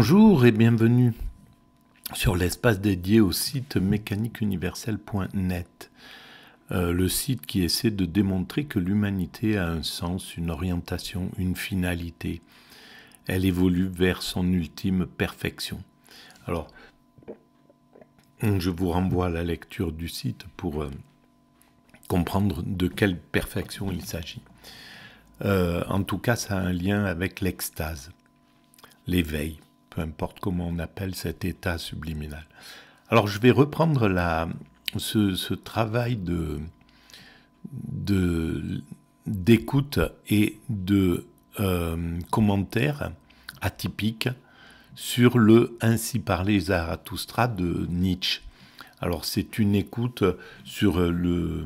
Bonjour et bienvenue sur l'espace dédié au site mécaniqueuniverselle.net, le site qui essaie de démontrer que l'humanité a un sens, une orientation, une finalité. Elle évolue vers son ultime perfection. Alors, je vous renvoie à la lecture du site pour comprendre de quelle perfection il s'agit. En tout cas, ça a un lien avec l'extase, l'éveil, peu importe comment on appelle cet état subliminal. Alors je vais reprendre ce travail d'écoute et de commentaires atypiques sur le Ainsi parlait Zarathustra de Nietzsche. Alors c'est une écoute sur le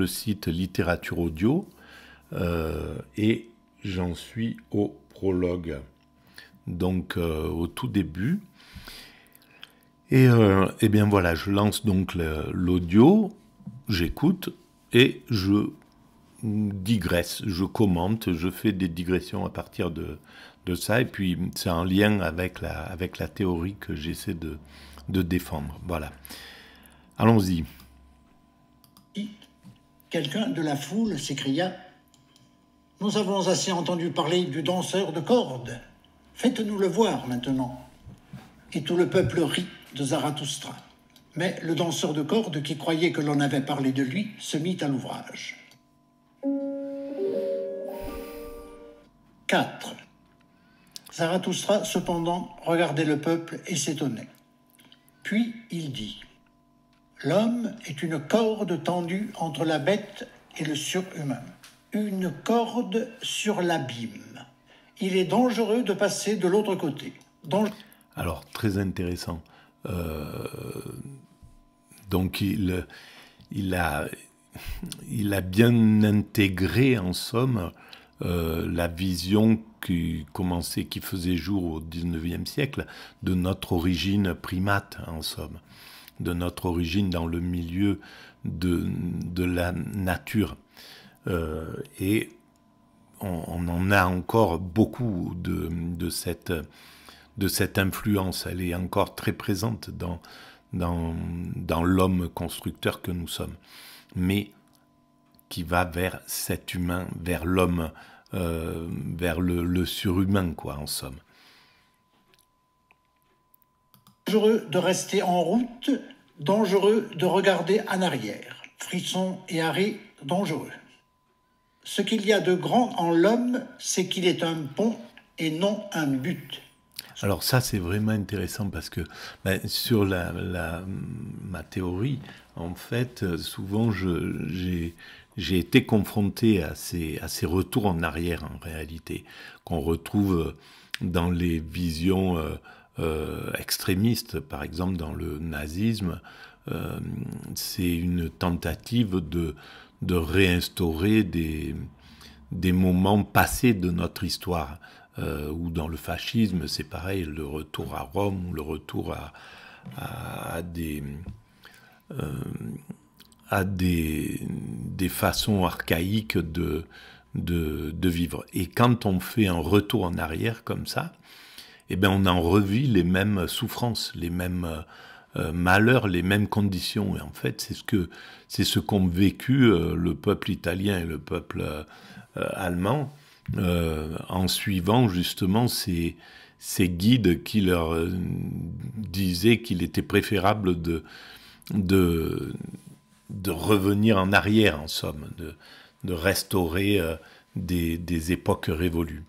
site Littérature Audio et j'en suis au prologue. Donc au tout début. Et bien voilà, je lance donc l'audio, j'écoute et je digresse, je commente, je fais des digressions à partir de ça, et puis c'est en lien avec la théorie que j'essaie de défendre. Voilà. Allons-y. Quelqu'un de la foule s'écria « Nous avons assez entendu parler du danseur de cordes. Faites-nous le voir maintenant. » Et tout le peuple rit de Zarathustra. Mais le danseur de cordes, qui croyait que l'on avait parlé de lui, se mit à l'ouvrage. 4. Zarathustra, cependant, regardait le peuple et s'étonnait. Puis il dit « L'homme est une corde tendue entre la bête et le surhumain. Une corde sur l'abîme. Il est dangereux de passer de l'autre côté. » Alors, très intéressant. Donc, il a bien intégré, en somme, la vision qui faisait jour au XIXe siècle de notre origine primate, en somme, de notre origine dans le milieu de la nature. Et on en a encore beaucoup de cette influence. Elle est encore très présente dans l'homme constructeur que nous sommes, mais qui va vers cet humain, vers l'homme, vers le surhumain, quoi, en somme. Dangereux de rester en route, dangereux de regarder en arrière. Frisson et arrêt dangereux. Ce qu'il y a de grand en l'homme, c'est qu'il est un pont et non un but. Alors ça, c'est vraiment intéressant parce que sur ma théorie, en fait, souvent, j'ai été confronté à ces retours en arrière, en réalité, qu'on retrouve dans les visions extrémistes, par exemple dans le nazisme. C'est une tentative de réinstaurer des moments passés de notre histoire. Ou dans le fascisme, c'est pareil, le retour à Rome, ou le retour à des façons archaïques de vivre. Et quand on fait un retour en arrière comme ça, eh bien on en revit les mêmes souffrances, les mêmes malheurs, les mêmes conditions. Et en fait, c'est ce qu'ont vécu le peuple italien et le peuple allemand, en suivant justement ces guides qui leur disaient qu'il était préférable de revenir en arrière, en somme, de restaurer des époques révolues.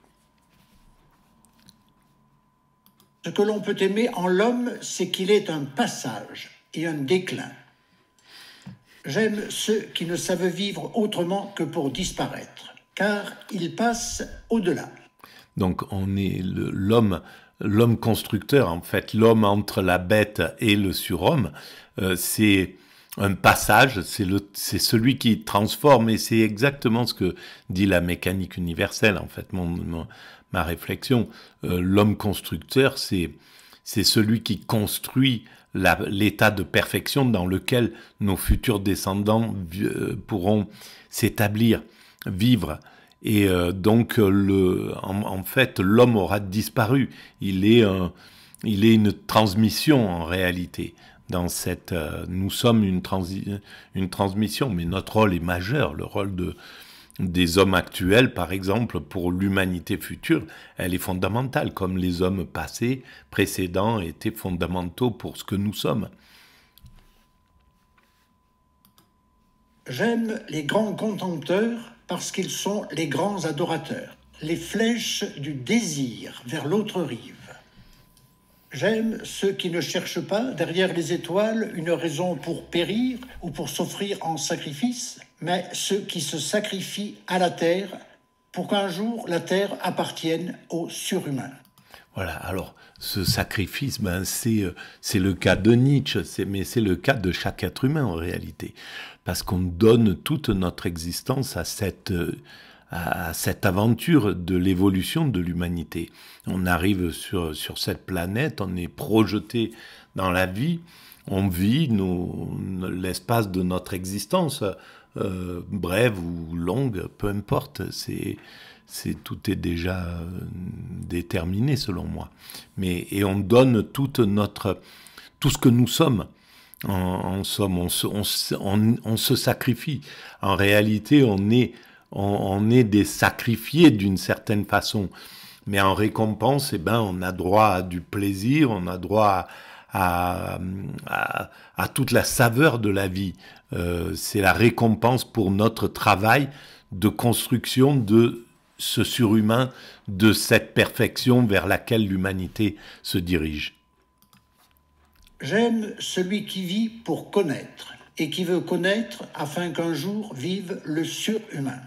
Ce que l'on peut aimer en l'homme, c'est qu'il est un passage et un déclin. J'aime ceux qui ne savent vivre autrement que pour disparaître, car ils passent au-delà. Donc on est l'homme constructeur, en fait, l'homme entre la bête et le surhomme, c'est un passage, c'est celui qui transforme, et c'est exactement ce que dit la mécanique universelle, en fait, ma réflexion. L'homme constructeur, c'est celui qui construit l'état de perfection dans lequel nos futurs descendants pourront s'établir, vivre. Et donc, en fait, l'homme aura disparu. Il est une transmission en réalité. Dans cette, nous sommes une transmission, mais notre rôle est majeur. Le rôle des hommes actuels, par exemple, pour l'humanité future, elle est fondamentale, comme les hommes passés, précédents, étaient fondamentaux pour ce que nous sommes. J'aime les grands contempteurs parce qu'ils sont les grands adorateurs, les flèches du désir vers l'autre rive. J'aime ceux qui ne cherchent pas derrière les étoiles une raison pour périr ou pour s'offrir en sacrifice, mais ceux qui se sacrifient à la terre pour qu'un jour la terre appartienne aux surhumains. Voilà, alors ce sacrifice, c'est le cas de Nietzsche, mais c'est le cas de chaque être humain en réalité. Parce qu'on donne toute notre existence à cette aventure de l'évolution de l'humanité. On arrive sur cette planète, on est projeté dans la vie, on vit l'espace de notre existence, brève ou longue, peu importe, tout est déjà déterminé selon moi. Et on donne tout ce que nous sommes. En somme, on se sacrifie. En réalité, on est des sacrifiés d'une certaine façon. Mais en récompense, on a droit à du plaisir, on a droit à toute la saveur de la vie. C'est la récompense pour notre travail de construction de ce surhumain, de cette perfection vers laquelle l'humanité se dirige. J'aime celui qui vit pour connaître et qui veut connaître afin qu'un jour vive le surhumain,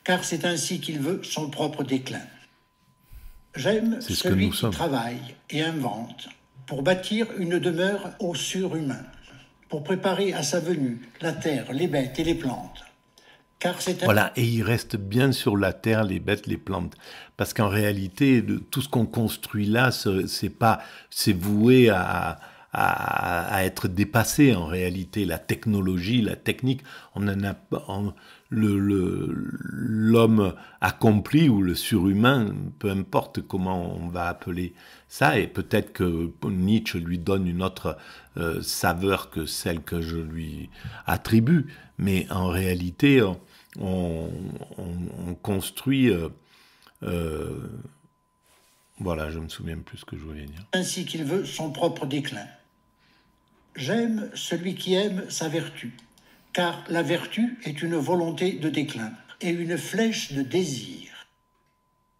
car c'est ainsi qu'il veut son propre déclin. J'aime celui qui travaille et invente pour bâtir une demeure au surhumain, pour préparer à sa venue la terre, les bêtes et les plantes. Voilà, et il reste bien sur la terre, les bêtes, les plantes. Parce qu'en réalité, tout ce qu'on construit là, c'est voué à être dépassé en réalité. La technologie, la technique, l'homme accompli ou le surhumain, peu importe comment on va appeler ça, et peut-être que Nietzsche lui donne une autre saveur que celle que je lui attribue, mais en réalité, on construit... voilà, je ne me souviens plus ce que je voulais dire. Ainsi qu'il veut son propre déclin. J'aime celui qui aime sa vertu, car la vertu est une volonté de déclin et une flèche de désir.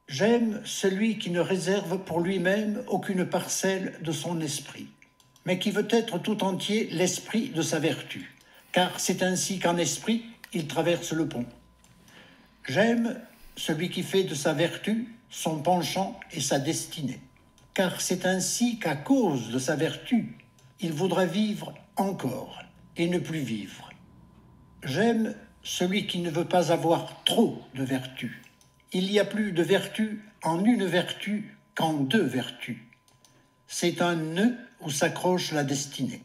J'aime celui qui ne réserve pour lui-même aucune parcelle de son esprit, mais qui veut être tout entier l'esprit de sa vertu, car c'est ainsi qu'en esprit, il traverse le pont. J'aime celui qui fait de sa vertu son penchant et sa destinée, car c'est ainsi qu'à cause de sa vertu, il voudra vivre encore et ne plus vivre. J'aime celui qui ne veut pas avoir trop de vertu. Il y a plus de vertu en une vertu qu'en deux vertus. C'est un nœud où s'accroche la destinée.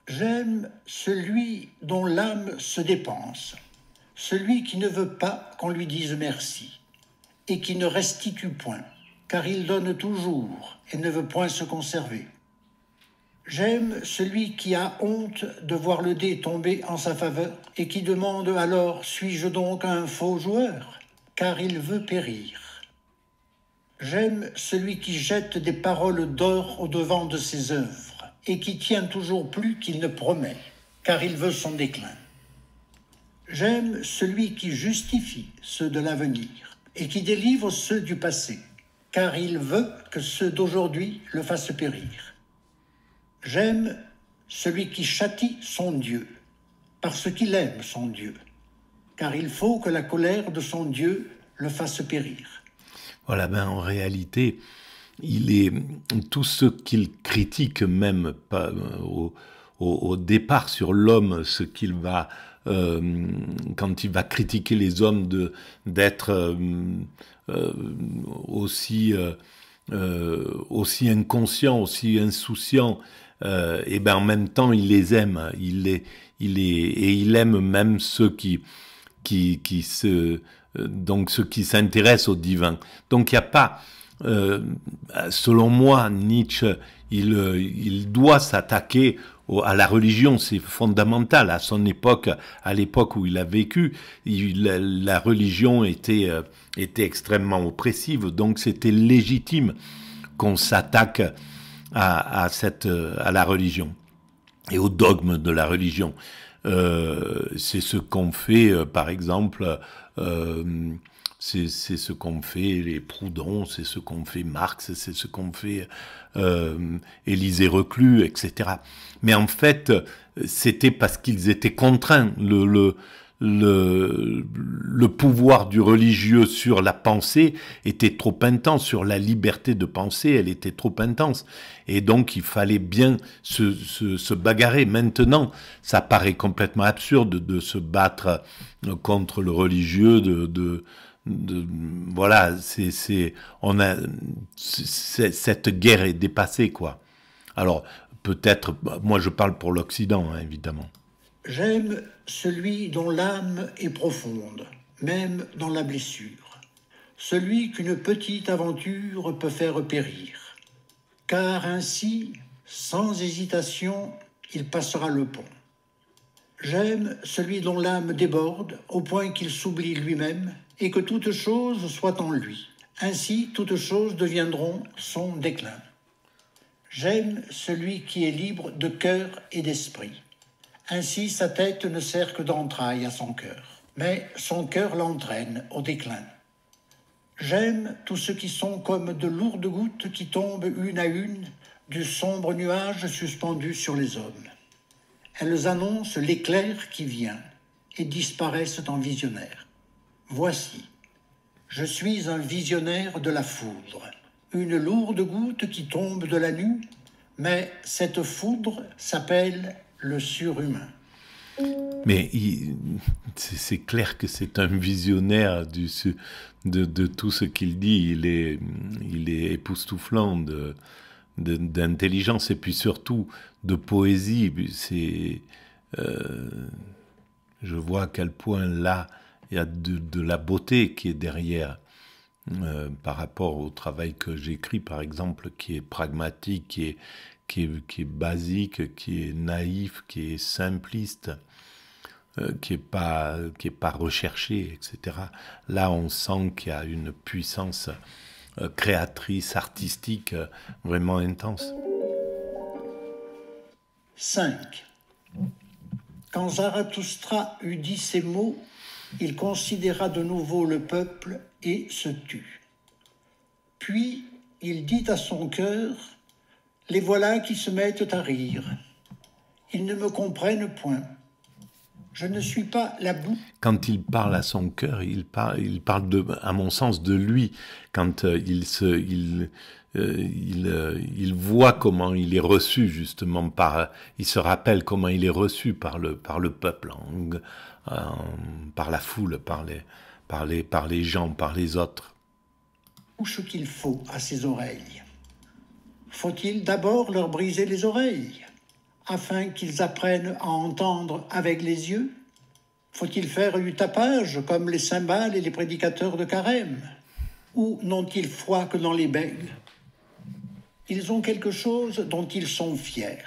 J'aime celui dont l'âme se dépense, celui qui ne veut pas qu'on lui dise merci et qui ne restitue point, car il donne toujours et ne veut point se conserver. J'aime celui qui a honte de voir le dé tomber en sa faveur et qui demande alors « Suis-je donc un faux joueur ?» car il veut périr. J'aime celui qui jette des paroles d'or au-devant de ses œuvres et qui tient toujours plus qu'il ne promet, car il veut son déclin. J'aime celui qui justifie ceux de l'avenir et qui délivre ceux du passé, car il veut que ceux d'aujourd'hui le fassent périr. J'aime celui qui châtie son Dieu, parce qu'il aime son Dieu, car il faut que la colère de son Dieu le fasse périr. Voilà, en réalité, tout ce qu'il critique même au départ sur l'homme, ce qu'il va, quand il va critiquer les hommes d'être aussi inconscients, aussi insouciants, et en même temps il les aime, et il aime même ceux qui se donc ceux qui s'intéressent au divin. Donc il n'y a pas, selon moi, Nietzsche, il doit s'attaquer à la religion, c'est fondamental. À son époque, à l'époque où il a vécu, la religion était extrêmement oppressive, donc c'était légitime qu'on s'attaque à la religion et au dogme de la religion. C'est ce qu'ont fait, par exemple, c'est ce qu'ont fait les Proudhon, c'est ce qu'ont fait Marx, c'est ce qu'ont fait Élisée Reclus, etc. Mais en fait, c'était parce qu'ils étaient contraints. Le pouvoir du religieux sur la pensée était trop intense, sur la liberté de penser, elle était trop intense. Et donc, il fallait bien se bagarrer. Maintenant, ça paraît complètement absurde de se battre contre le religieux, voilà, cette guerre est dépassée, quoi. Alors, peut-être, moi je parle pour l'Occident, hein, évidemment. J'aime celui dont l'âme est profonde, même dans la blessure. Celui qu'une petite aventure peut faire périr. Car ainsi, sans hésitation, il passera le pont. J'aime celui dont l'âme déborde au point qu'il s'oublie lui-même et que toute chose soit en lui. Ainsi, toutes choses deviendront son déclin. J'aime celui qui est libre de cœur et d'esprit. Ainsi, sa tête ne sert que d'entrailles à son cœur, mais son cœur l'entraîne au déclin. J'aime tous ceux qui sont comme de lourdes gouttes qui tombent une à une du sombre nuage suspendu sur les hommes. Elles annoncent l'éclair qui vient et disparaissent en visionnaire. Voici, je suis un visionnaire de la foudre, une lourde goutte qui tombe de la nue, mais cette foudre s'appelle le surhumain. Mais c'est clair que c'est un visionnaire de tout ce qu'il dit. Il est époustouflant d'intelligence et puis surtout de poésie. Je vois à quel point là, il y a de la beauté qui est derrière. Par rapport au travail que j'écris, par exemple, qui est pragmatique, qui est basique, qui est naïf, qui est simpliste, qui est pas recherché, etc. Là, on sent qu'il y a une puissance créatrice, artistique, vraiment intense. 5. Quand Zarathustra eut dit ces mots, il considéra de nouveau le peuple et se tut. Puis il dit à son cœur, « Les voilà qui se mettent à rire. Ils ne me comprennent point. Je ne suis pas la boue. » Quand il parle à son cœur, il parle à mon sens, de lui. Quand il voit comment il est reçu, justement, il se rappelle comment il est reçu par le peuple, par la foule, par les gens, par les autres. Ce qu'il faut à ses oreilles. Faut-il d'abord leur briser les oreilles, afin qu'ils apprennent à entendre avec les yeux? Faut-il faire du tapage comme les cymbales et les prédicateurs de carême? Ou n'ont-ils foi que dans les bègues? Ils ont quelque chose dont ils sont fiers.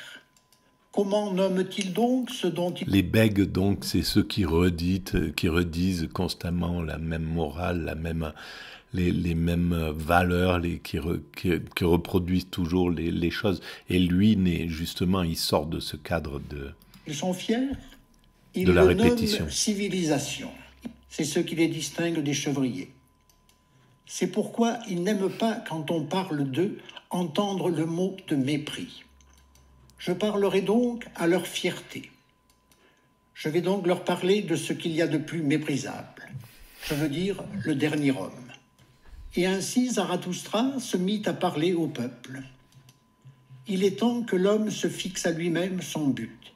Comment nomment-ils donc ce dont ils... Les bègues, donc, c'est ceux qui redisent constamment la même morale, les mêmes valeurs, qui reproduisent toujours les choses. Et lui, justement, il sort de ce cadre Ils sont fiers. De la répétition. Civilisation. C'est ce qui les distingue des chevriers. C'est pourquoi ils n'aiment pas, quand on parle d'eux, entendre le mot de mépris. Je parlerai donc à leur fierté. Je vais donc leur parler de ce qu'il y a de plus méprisable. Je veux dire le dernier homme. Et ainsi Zarathustra se mit à parler au peuple. Il est temps que l'homme se fixe à lui-même son but.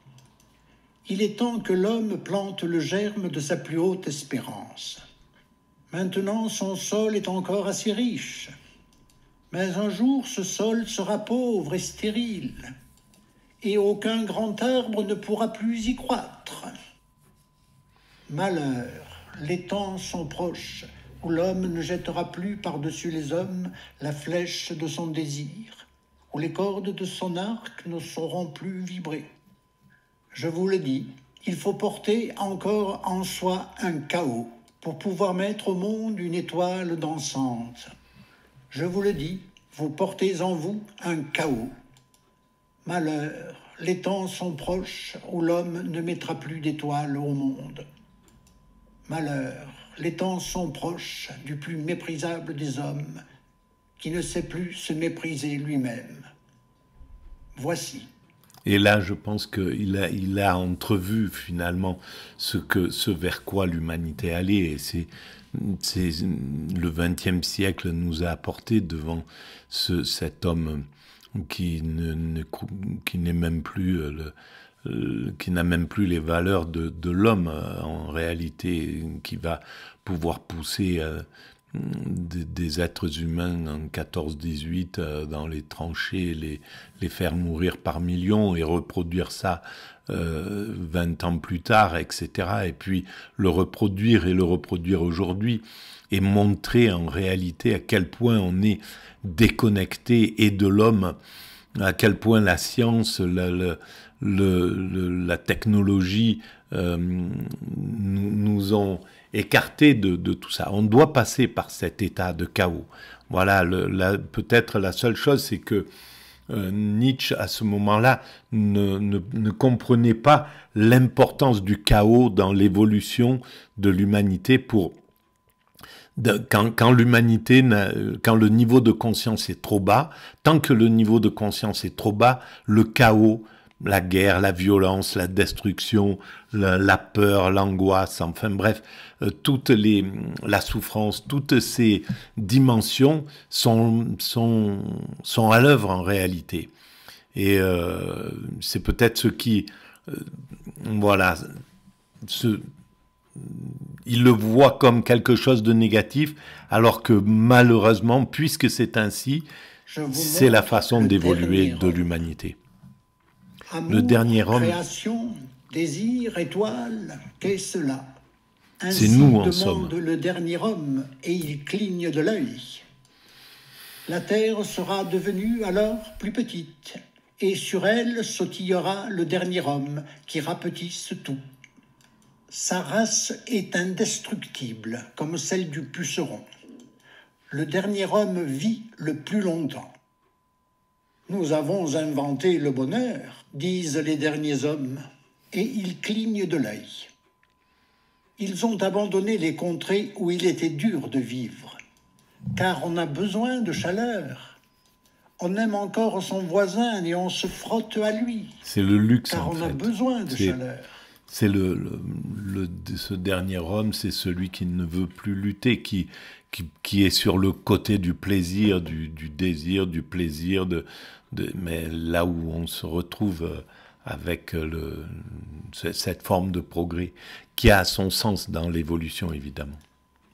Il est temps que l'homme plante le germe de sa plus haute espérance. Maintenant, son sol est encore assez riche. Mais un jour, ce sol sera pauvre et stérile, et aucun grand arbre ne pourra plus y croître. Malheur les temps sont proches où l'homme ne jettera plus par-dessus les hommes la flèche de son désir, où les cordes de son arc ne sauront plus vibrer. Je vous le dis, il faut porter encore en soi un chaos pour pouvoir mettre au monde une étoile dansante. Je vous le dis, vous portez en vous un chaos. Malheur, les temps sont proches où l'homme ne mettra plus d'étoiles au monde. Malheur, les temps sont proches du plus méprisable des hommes, qui ne sait plus se mépriser lui-même. Voici. Et là, je pense qu'il a entrevu finalement ce vers quoi l'humanité allait. Et c'est le XXe siècle nous a apporté devant cet homme qui n'est même plus qui n'a même plus les valeurs de l'homme en réalité, qui va pouvoir pousser des êtres humains en 14-18 dans les tranchées, les faire mourir par millions et reproduire ça 20 ans plus tard, etc. Et puis le reproduire aujourd'hui et montrer en réalité à quel point on est déconnecté et de l'homme, à quel point la science, la technologie nous ont écartés de tout ça. On doit passer par cet état de chaos. Voilà, peut-être la seule chose, c'est que Nietzsche, à ce moment-là, ne comprenait pas l'importance du chaos dans l'évolution de l'humanité quand le niveau de conscience est trop bas, tant que le niveau de conscience est trop bas, le chaos, la guerre, la violence, la destruction, la peur, l'angoisse, enfin bref, la souffrance, toutes ces dimensions sont à l'œuvre en réalité. Et c'est peut-être ce qui, voilà, il le voit comme quelque chose de négatif, alors que malheureusement, puisque c'est ainsi, c'est la façon d'évoluer de l'humanité. Amour, le dernier homme, création, désir, étoile, qu'est cela? C'est nous en demande somme. Le dernier homme, et il cligne de l'œil. La terre sera devenue alors plus petite, et sur elle sautillera le dernier homme qui rapetisse tout. Sa race est indestructible, comme celle du puceron. Le dernier homme vit le plus longtemps. Nous avons inventé le bonheur, disent les derniers hommes, et ils clignent de l'œil. Ils ont abandonné les contrées où il était dur de vivre, car on a besoin de chaleur. On aime encore son voisin et on se frotte à lui. C'est le luxe, car en on fait. a besoin de chaleur. C'est ce dernier homme, c'est celui qui ne veut plus lutter, qui est sur le côté du plaisir, du désir, du plaisir, mais là où on se retrouve avec cette forme de progrès qui a son sens dans l'évolution, évidemment.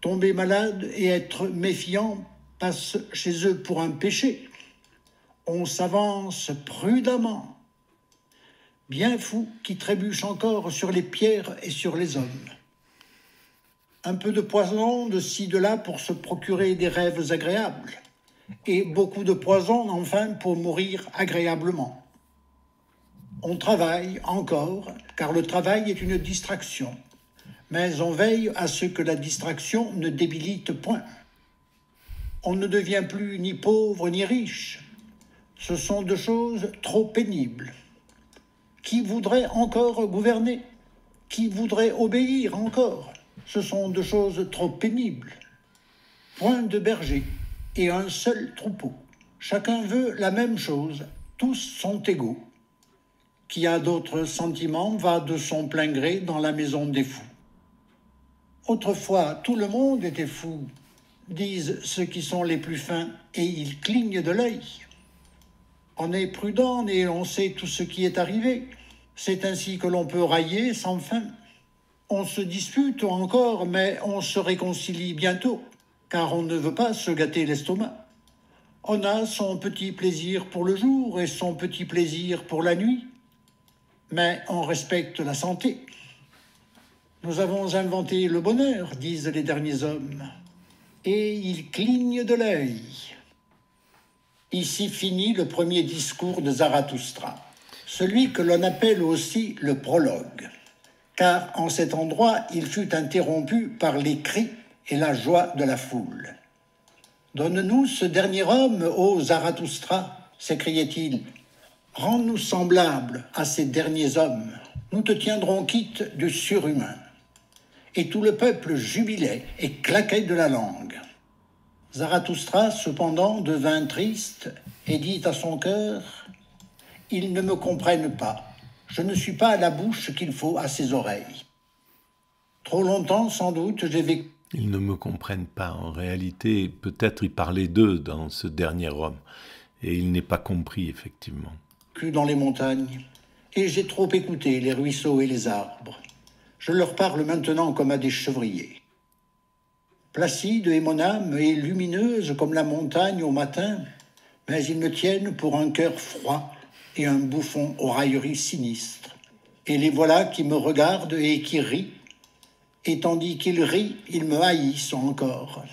Tomber malade et être méfiant passe chez eux pour un péché. On s'avance prudemment. Bien fou qui trébuche encore sur les pierres et sur les hommes. Un peu de poison de ci, de là pour se procurer des rêves agréables. Et beaucoup de poison, enfin, pour mourir agréablement. On travaille encore, car le travail est une distraction. Mais on veille à ce que la distraction ne débilite point. On ne devient plus ni pauvre ni riche. Ce sont deux choses trop pénibles. Qui voudrait encore gouverner? Qui voudrait obéir encore? Ce sont deux choses trop pénibles. Point de berger et un seul troupeau. Chacun veut la même chose, tous sont égaux. Qui a d'autres sentiments va de son plein gré dans la maison des fous. Autrefois, tout le monde était fou, disent ceux qui sont les plus fins, et ils clignent de l'œil. On est prudent et on sait tout ce qui est arrivé. C'est ainsi que l'on peut railler sans fin. On se dispute encore, mais on se réconcilie bientôt, car on ne veut pas se gâter l'estomac. On a son petit plaisir pour le jour et son petit plaisir pour la nuit, mais on respecte la santé. Nous avons inventé le bonheur, disent les derniers hommes, et ils clignent de l'œil. Ici finit le premier discours de Zarathustra, celui que l'on appelle aussi le prologue, car en cet endroit il fut interrompu par les cris et la joie de la foule. « Donne-nous ce dernier homme, ô Zarathustra !» s'écriait-il. « Rends-nous semblables à ces derniers hommes, nous te tiendrons quitte du surhumain. » Et tout le peuple jubilait et claquait de la langue. Zarathustra, cependant, devint triste et dit à son cœur « Ils ne me comprennent pas, je ne suis pas la bouche qu'il faut à ses oreilles. Trop longtemps, sans doute, j'ai vécu. » Ils ne me comprennent pas. En réalité, peut-être il parlait d'eux dans ce dernier homme. Et il n'est pas compris, effectivement. Dans les montagnes, et j'ai trop écouté les ruisseaux et les arbres. Je leur parle maintenant comme à des chevriers. Placide et mon âme est lumineuse comme la montagne au matin, mais ils me tiennent pour un cœur froid et un bouffon aux railleries sinistres. Et les voilà qui me regardent et qui rient, et tandis qu'ils rient, ils me haïssent encore.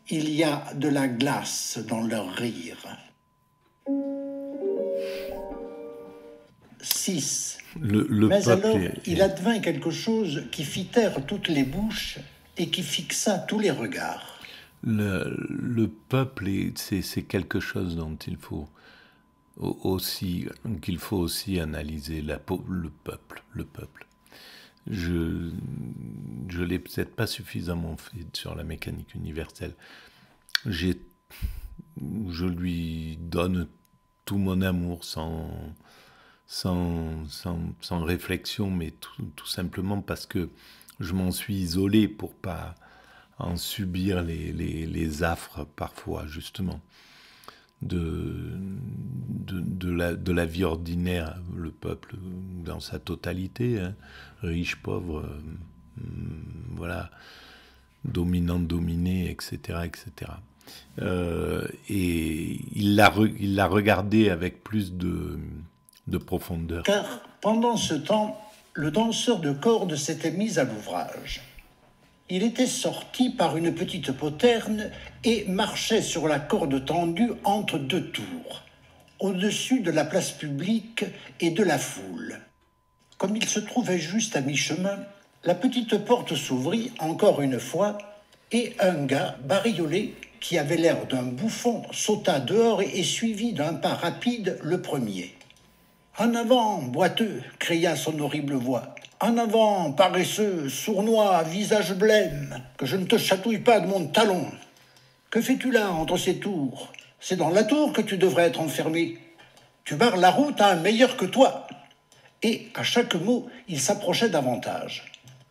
Il y a de la glace dans leur rire. 6. Mais alors, il advint quelque chose qui fit taire toutes les bouches et qui fixa tous les regards. Le peuple, c'est quelque chose dont il faut aussi analyser le peuple. Je l'ai peut-être pas suffisamment fait sur la mécanique universelle. Je lui donne tout mon amour sans réflexion, mais tout simplement parce que je m'en suis isolé pour pas en subir les affres parfois, justement, de la vie ordinaire, le peuple dans sa totalité, hein, riche, pauvre, voilà, dominant, dominé, etc., etc. Et il l'a regardé avec plus de profondeur. Car pendant ce temps, le danseur de cordes s'était mis à l'ouvrage. Il était sorti par une petite poterne et marchait sur la corde tendue entre deux tours, au-dessus de la place publique et de la foule. Comme il se trouvait juste à mi-chemin, la petite porte s'ouvrit encore une fois et un gars bariolé qui avait l'air d'un bouffon sauta dehors et suivit d'un pas rapide le premier. « En avant, boiteux !» cria son horrible voix. « En avant, paresseux, sournois, visage blême, que je ne te chatouille pas de mon talon. Que fais-tu là entre ces tours? C'est dans la tour que tu devrais être enfermé. Tu barres la route à un meilleur que toi. » Et à chaque mot, il s'approchait davantage.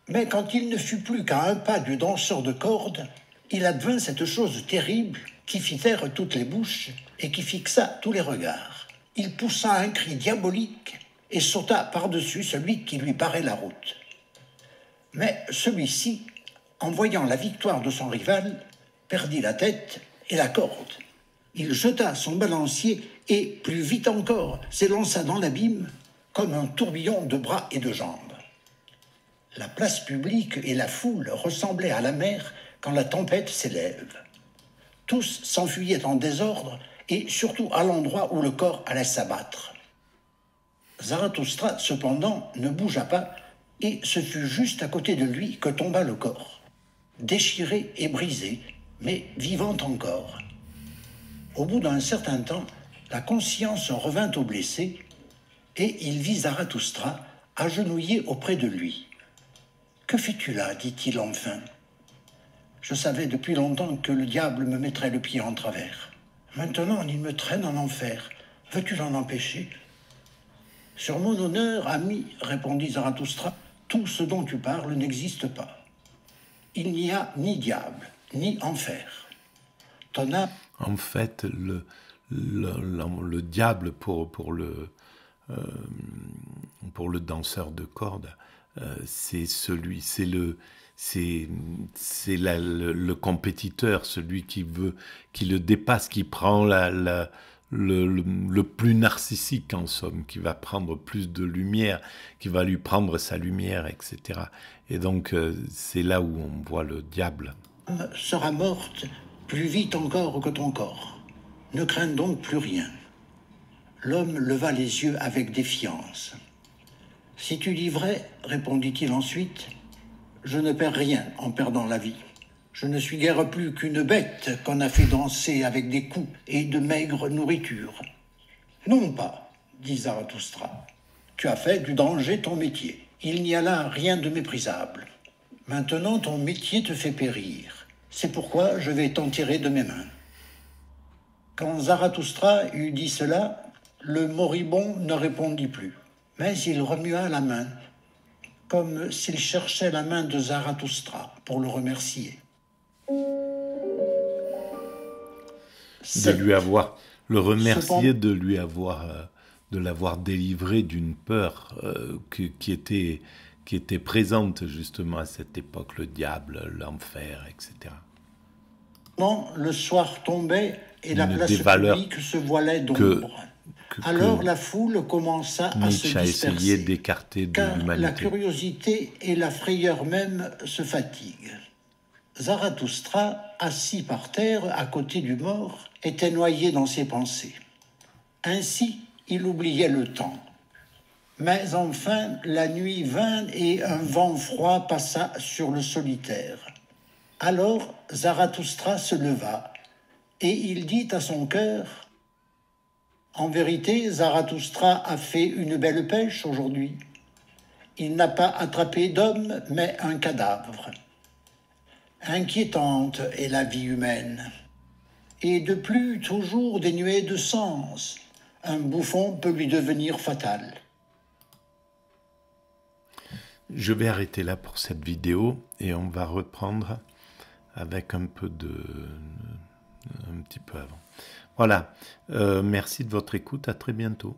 Mais quand il ne fut plus qu'à un pas du danseur de cordes, il advint cette chose terrible qui fit taire toutes les bouches et qui fixa tous les regards. Il poussa un cri diabolique et sauta par-dessus celui qui lui barrait la route. Mais celui-ci, en voyant la victoire de son rival, perdit la tête et la corde. Il jeta son balancier et, plus vite encore, s'élança dans l'abîme comme un tourbillon de bras et de jambes. La place publique et la foule ressemblaient à la mer quand la tempête s'élève. Tous s'enfuyaient en désordre et surtout à l'endroit où le corps allait s'abattre. Zarathustra, cependant, ne bougea pas et ce fut juste à côté de lui que tomba le corps, déchiré et brisé, mais vivant encore. Au bout d'un certain temps, la conscience revint au blessé et il vit Zarathustra agenouillé auprès de lui. « Que fais-tu là » dit-il enfin. « Je savais depuis longtemps que le diable me mettrait le pied en travers. Maintenant, il me traîne en enfer. Veux-tu l'en empêcher ?»« Sur mon honneur, ami, répondit Zarathustra, tout ce dont tu parles n'existe pas. Il n'y a ni diable, ni enfer. Ton âme... » En fait, le diable pour le danseur de cordes, c'est le compétiteur, celui qui le dépasse, qui prend le plus narcissique en somme, qui va prendre plus de lumière, qui va lui prendre sa lumière, etc. Et donc c'est là où on voit le diable. Sera morte plus vite encore que ton corps. Ne crains donc plus rien. L'homme leva les yeux avec défiance. Si tu dis vrai, répondit-il ensuite, je ne perds rien en perdant la vie. Je ne suis guère plus qu'une bête qu'on a fait danser avec des coups et de maigre nourriture. Non pas, dit Zarathustra. Tu as fait du danger ton métier. Il n'y a là rien de méprisable. Maintenant, ton métier te fait périr. C'est pourquoi je vais t'en tirer de mes mains. Quand Zarathustra eut dit cela, le moribond ne répondit plus. Mais il remua la main, comme s'il cherchait la main de Zarathustra pour le remercier. De lui avoir, le remercier de lui avoir, de l'avoir délivré d'une peur qui était présente justement à cette époque, le diable, l'enfer, etc. Le soir tombait et la place publique se voilait d'ombre. Alors la foule commença à se disperser, car la curiosité et la frayeur même se fatiguent. Zarathustra, assis par terre à côté du mort, était noyé dans ses pensées. Ainsi, il oubliait le temps. Mais enfin, la nuit vint et un vent froid passa sur le solitaire. Alors Zarathustra se leva et il dit à son cœur: en vérité, Zarathustra a fait une belle pêche aujourd'hui. Il n'a pas attrapé d'homme, mais un cadavre. Inquiétante est la vie humaine. Et de plus, toujours dénuée de sens. Un bouffon peut lui devenir fatal. Je vais arrêter là pour cette vidéo et on va reprendre avec un petit peu avant. Voilà, merci de votre écoute, à très bientôt.